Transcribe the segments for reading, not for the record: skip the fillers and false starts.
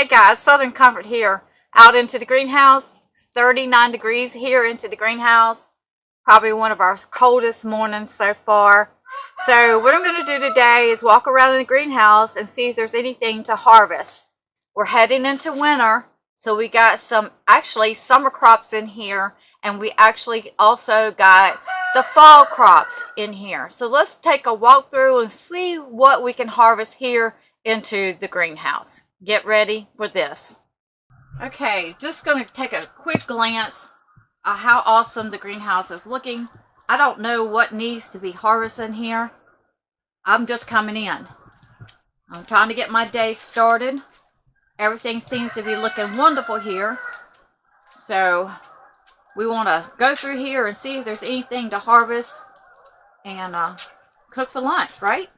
Hey guys, Southern Comfort here. Out into the greenhouse. It's 39 degrees here into the greenhouse. Probably one of our coldest mornings so far. So what I'm going to do today is walk around in the greenhouse and see if there's anything to harvest. We're heading into winter, so we got some actually summer crops in here, and we actually also got the fall crops in here. So let's take a walk through and see what we can harvest here into the greenhouse. Get ready for this. Okay, just going to take a quick glance at how awesome the greenhouse is looking. I don't know what needs to be harvested here. I'm just coming in. I'm trying to get my day started. Everything seems to be looking wonderful here. So we want to go through here and see if there's anything to harvest and cook for lunch, right?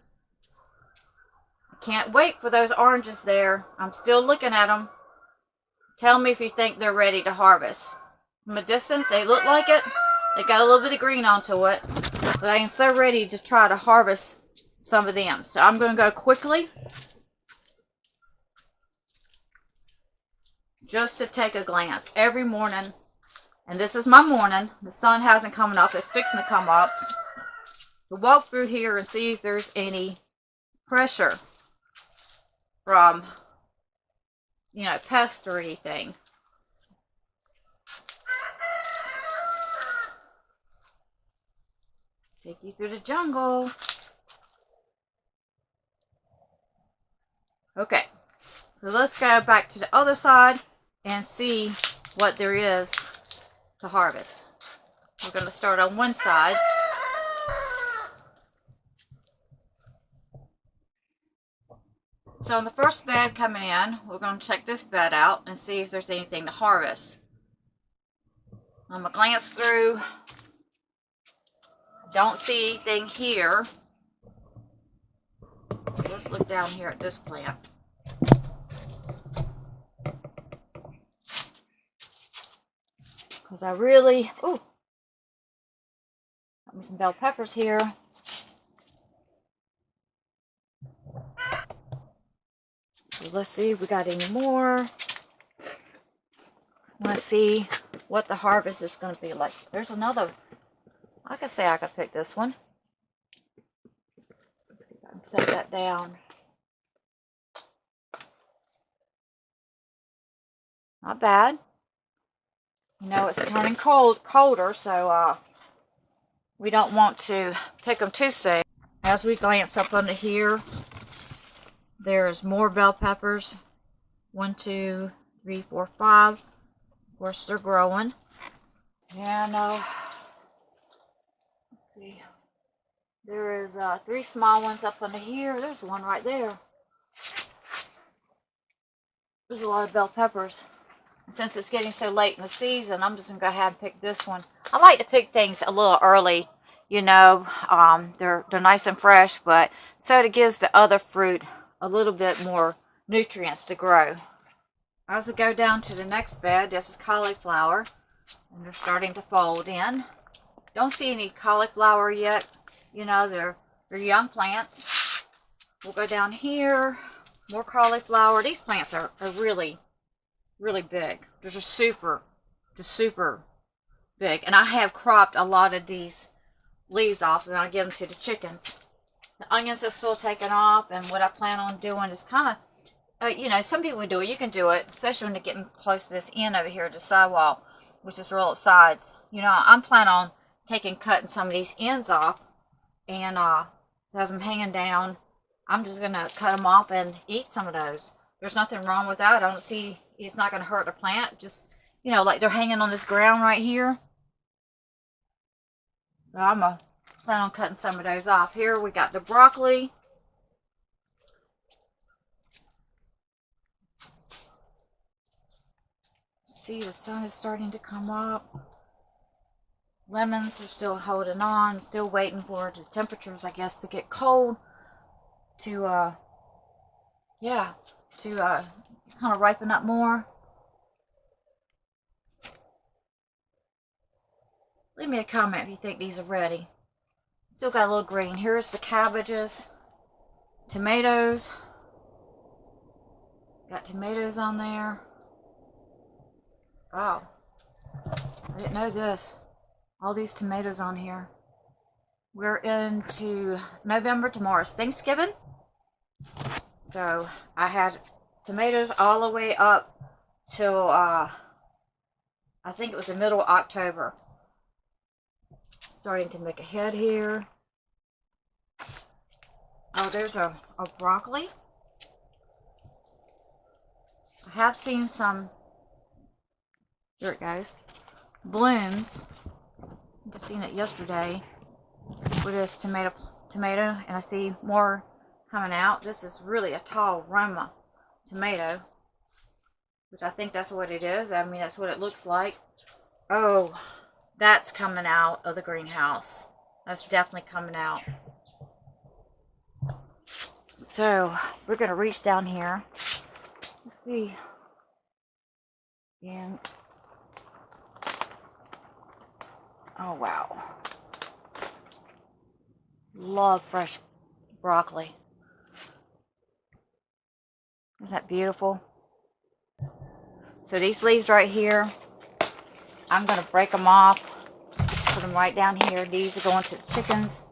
Can't wait for those oranges there. I'm still looking at them. Tell me if you think they're ready to harvest. From a distance, they look like it. They got a little bit of green onto it. But I am so ready to try to harvest some of them. So I'm going to go quickly. Just to take a glance every morning. And this is my morning. The sun hasn't come up. It's fixing to come up. We'll walk through here and see if there's any pressure from, pests or anything. Take you through the jungle. Okay, so let's go back to the other side and see what there is to harvest. We're going to start on one side. So on the first bed coming in, we're going to check this bed out and see if there's anything to harvest. I'm going to glance through. Don't see anything here. Let's look down here at this plant. Because I really, got me some bell peppers here. So let's see if we got any more. Let's see what the harvest is going to be like. There's another. I could say I could pick this one. Let's see if I can set that down. Not bad. It's turning colder, so we don't want to pick them too soon. As we glance up under here, there's more bell peppers. 1, 2, 3, 4, 5. Of course, they're growing. And let's see. There is 3 small ones up under here. There's one right there. There's a lot of bell peppers. And since it's getting so late in the season, I'm just going to go ahead and pick this one. I like to pick things a little early. They're nice and fresh, but so it gives the other fruit a little bit more nutrients to grow. As we go down to the next bed, this is cauliflower, and they're starting to fold in. Don't see any cauliflower yet. They're young plants. We'll go down here, more cauliflower. These plants are really, really big. They're just super big. And I have cropped a lot of these leaves off, and I'll give them to the chickens. The onions are still taking off, and what I plan on doing is kind of, some people do it. You can do it, especially when they're getting close to this end over here, the sidewall, which is roll up sides. I'm planning on cutting some of these ends off, and as I'm hanging down, I'm just going to cut them off and eat some of those. There's nothing wrong with that. I don't see, it's not going to hurt the plant. Just, like they're hanging on this ground right here. So I'm going to plan on cutting some of those off. Here we got the broccoli. See, the sun is starting to come up. Lemons are still holding on. Still waiting for the temperatures, I guess, to get cold to kind of ripen up more. Leave me a comment if you think these are ready. Still got a little green. Here's the cabbages, tomatoes, Got tomatoes on there. Oh, I didn't know this. All these tomatoes on here. We're into November. Tomorrow's Thanksgiving. So I had tomatoes all the way up till I think it was the middle of October. Starting to make a head here. Oh, there's a broccoli. I have seen some, here it goes, blooms. I seen it yesterday with this tomato, and I see more coming out. This is really a tall Roma tomato, which I think that's what it is. I mean, that's what it looks like. Oh, that's coming out of the greenhouse. That's definitely coming out. So we're gonna reach down here. Let's see. And oh wow. Love fresh broccoli. Isn't that beautiful? So these leaves right here, I'm going to break them off, put them right down here. These are going to the chickens.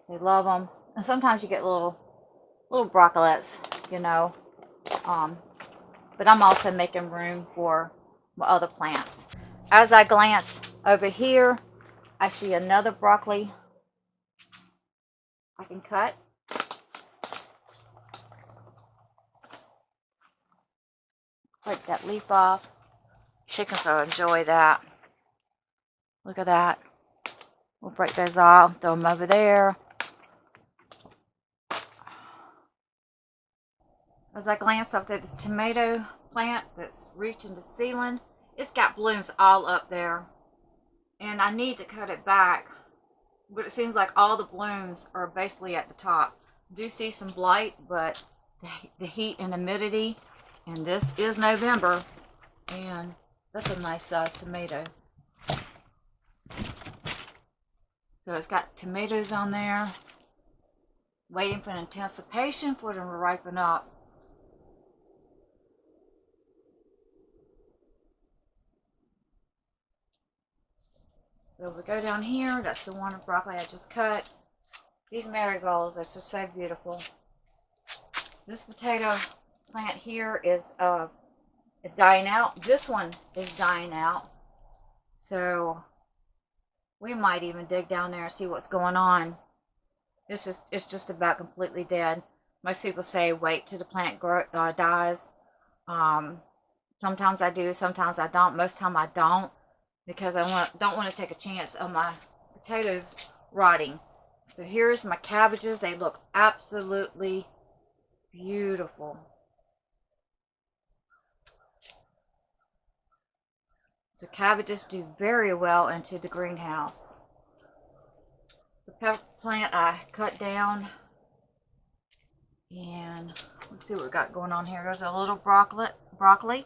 They love them. And sometimes you get little broccolets, you know. But I'm also making room for my other plants. As I glance over here, I see another broccoli I can cut. Break that leaf off. Chickens will enjoy that. Look at that. We'll break those off, throw them over there. As I glance up at this tomato plant that's reaching the ceiling, it's got blooms all up there. And I need to cut it back, but it seems like all the blooms are basically at the top. I do see some blight, but the heat and humidity, and this is November, and that's a nice sized tomato. So it's got tomatoes on there, waiting for anticipation for them to ripen up. So we go down here, that's the one of broccoli I just cut. These marigolds are just so beautiful. This potato plant here is dying out. This one is dying out. So we might even dig down there and see what's going on. It's just about completely dead. Most people say wait till the plant dies. Sometimes I do, sometimes I don't. Most time I don't, because I don't want to take a chance of my potatoes rotting. So here's my cabbages. They look absolutely beautiful. So cabbages do very well into the greenhouse. The pepper plant I cut down. And let's see what we got going on here. There's a little broccoli.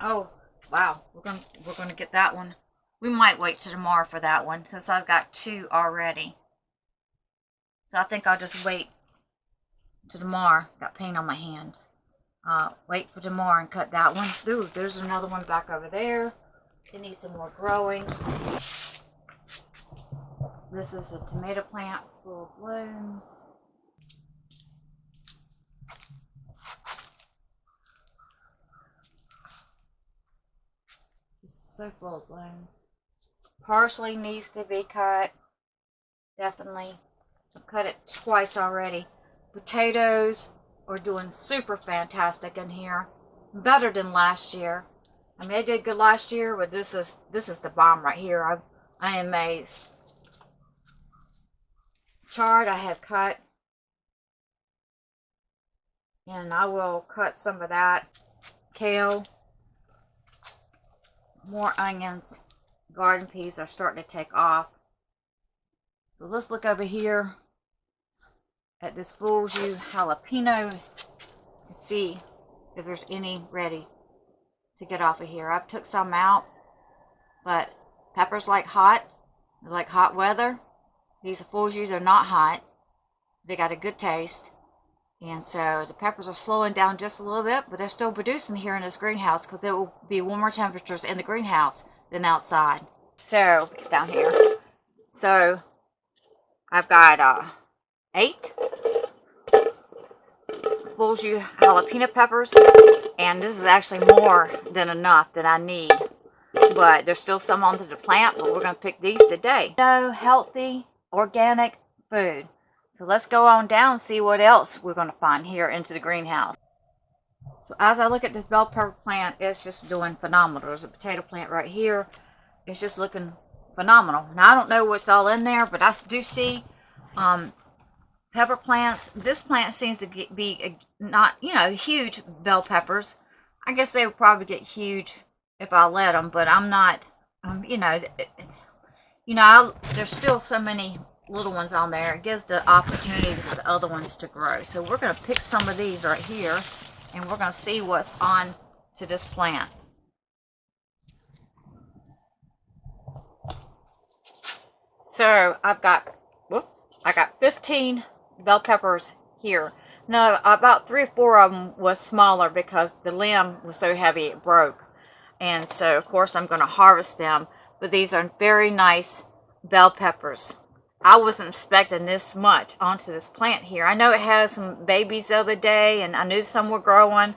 Oh, wow. We're gonna get that one. We might wait till tomorrow for that one, since I've got two already. So I think I'll just wait till tomorrow. Got paint on my hands. Wait for tomorrow and cut that one. Ooh, there's another one back over there. It needs some more growing. This is a tomato plant full of blooms. This is so full of blooms. Parsley needs to be cut. Definitely. I've cut it twice already. Potatoes are doing super fantastic in here. Better than last year. I mean, they did good last year, but this is the bomb right here. I am amazed. Chard I have cut. And I will cut some of that. Kale. More onions. Garden peas are starting to take off. So let's look over here at this Full View jalapeno and see if there's any ready to get off of here. I've took some out, but peppers like hot. They like hot weather. These Full Views are not hot. They got a good taste. And so the peppers are slowing down just a little bit, but they're still producing here in this greenhouse because it will be warmer temperatures in the greenhouse than outside. So down here, so I've got 8 Bulgy jalapeno peppers, and this is actually more than enough that I need. But there's still some onto the plant, but we're going to pick these today. So healthy, organic food. So let's go on down and see what else we're going to find here into the greenhouse. So as I look at this bell pepper plant, it's just doing phenomenal. There's a potato plant right here. It's just looking phenomenal. Now I don't know what's all in there, but I do see pepper plants. This plant seems to be not, huge bell peppers. I guess they would probably get huge if I let them, but I'm not, there's still so many little ones on there. It gives the opportunity for the other ones to grow. So we're going to pick some of these right here, and we're going to see what's on to this plant. So I got 15 bell peppers here. Now about 3 or 4 of them was smaller because the limb was so heavy it broke. And so, of course, I'm going to harvest them. But these are very nice bell peppers. I wasn't expecting this much onto this plant here. I know it has some babies the other day, and I knew some were growing.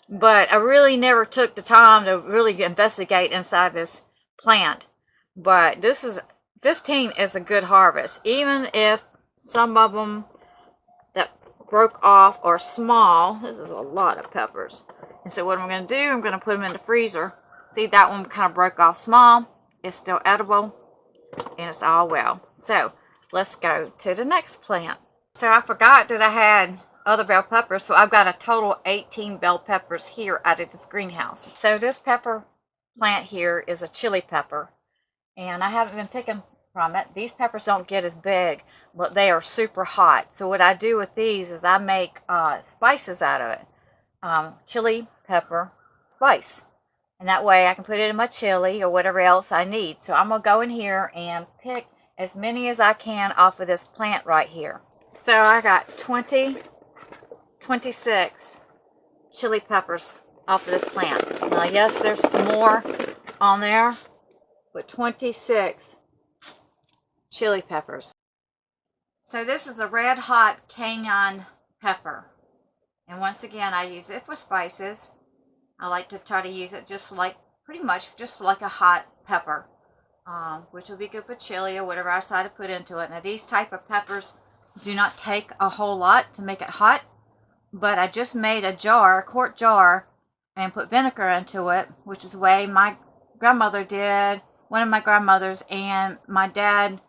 But I really never took the time to really investigate inside this plant. But 15 is a good harvest. Even if some of them that broke off are small. This is a lot of peppers. And so what I'm going to do, I'm going to put them in the freezer. See, that one kind of broke off small. It's still edible, and it's all well. So let's go to the next plant. So I forgot that I had other bell peppers, so I've got a total 18 bell peppers here out of this greenhouse. So this pepper plant here is a chili pepper, and I haven't been picking from it. These peppers don't get as big, but they are super hot. So what I do with these is I make spices out of it. Chili pepper spice, and that way I can put it in my chili or whatever else I need. So I'm gonna go in here and pick as many as I can off of this plant right here. So I got 26 chili peppers off of this plant. Now yes, there's more on there, but 26 chili peppers. So this is a red hot cayenne pepper. And once again, I use it for spices. I like to try to use it pretty much just like a hot pepper, which will be good for chili or whatever I decide to put into it. Now, these type of peppers do not take a whole lot to make it hot, but I just made a quart jar, and put vinegar into it, which is the way my grandmother did, one of my grandmothers, and my dad,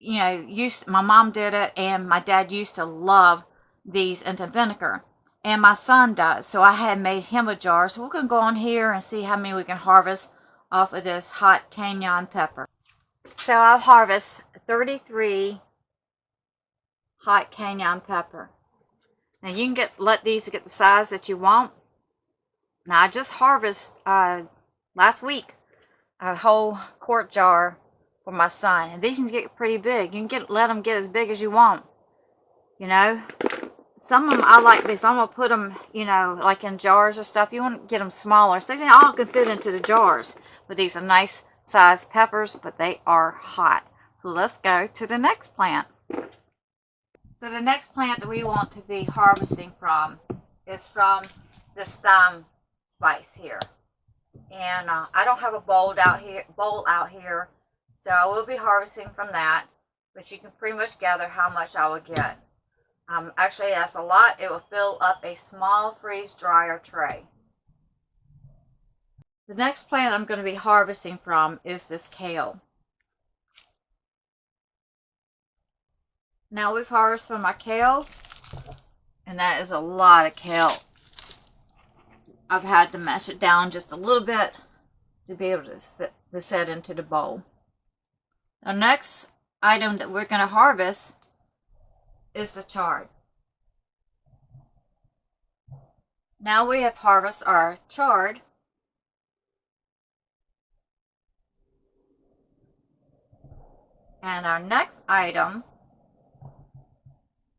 my mom did it, and my dad used to love these into vinegar, and my son does. So I had made him a jar. So we're going to go on here and see how many we can harvest off of this hot cayenne pepper. So I'll harvest 33 hot cayenne pepper. Now you can let these get the size that you want. Now I just harvested last week a whole quart jar for my son, and these can get pretty big. You can let them get as big as you want. Some of them I like these. I'm going to put them, like in jars or stuff. You want to get them smaller so they all can fit into the jars. But these are nice sized peppers, but they are hot. So let's go to the next plant. So the next plant that we want to be harvesting from is from this thyme spice here. And I don't have a bowl out here, so I will be harvesting from that. But you can pretty much gather how much I will get. Actually, that's a lot. It will fill up a small freeze dryer tray. The next plant I'm going to be harvesting from is this kale. Now we've harvested from my kale, and that is a lot of kale. I've had to mash it down just a little bit to be able to set into the bowl. The next item that we're going to harvest is the chard. Now we have harvested our chard. And our next item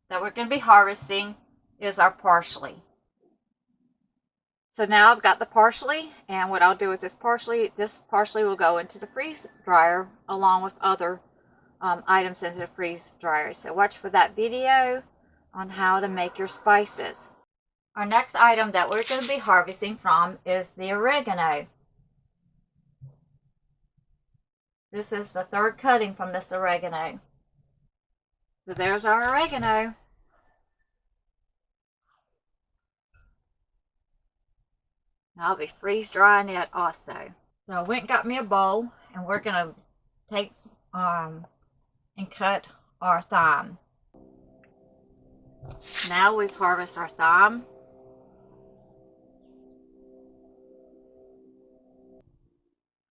that we're going to be harvesting is our parsley. So now I've got the parsley, and what I'll do with this parsley will go into the freeze dryer along with other items into the freeze dryer. So watch for that video on how to make your spices. Our next item that we're going to be harvesting from is the oregano. This is the third cutting from this oregano. So there's our oregano. I'll be freeze drying it also. So I went and got me a bowl, and we're going to take and cut our thyme. Now we've harvested our thyme.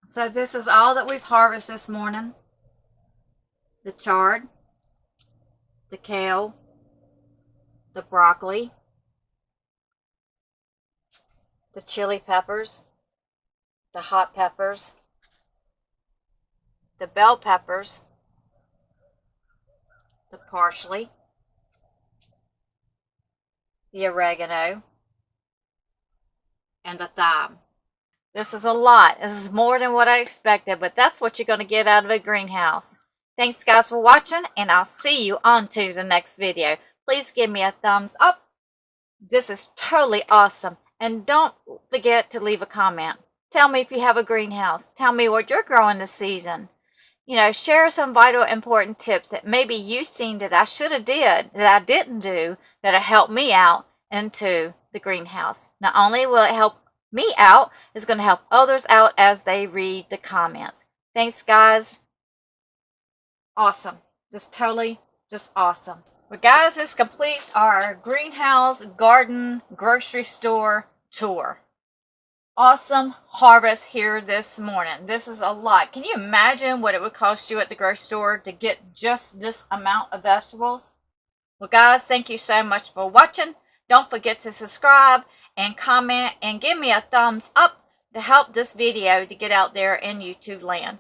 So this is all that we've harvested this morning. The chard, the kale, the broccoli, the chili peppers, the hot peppers, the bell peppers, the parsley, the oregano, and the thyme. This is a lot. This is more than what I expected, but that's what you're going to get out of a greenhouse. Thanks guys for watching, and I'll see you on to the next video. Please give me a thumbs up. This is totally awesome. And don't forget to leave a comment. Tell me if you have a greenhouse. Tell me what you're growing this season. You know, share some vital important tips that maybe you've seen that I should have did, that I didn't do, that have helped me out into the greenhouse. Not only will it help me out, it's going to help others out as they read the comments. Thanks, guys. Awesome. Just awesome. Well, guys, this completes our greenhouse, garden, grocery store tour. Awesome harvest here this morning. This is a lot. Can you imagine what it would cost you at the grocery store to get just this amount of vegetables? Well, guys, thank you so much for watching. Don't forget to subscribe and comment and give me a thumbs up to help this video to get out there in YouTube land.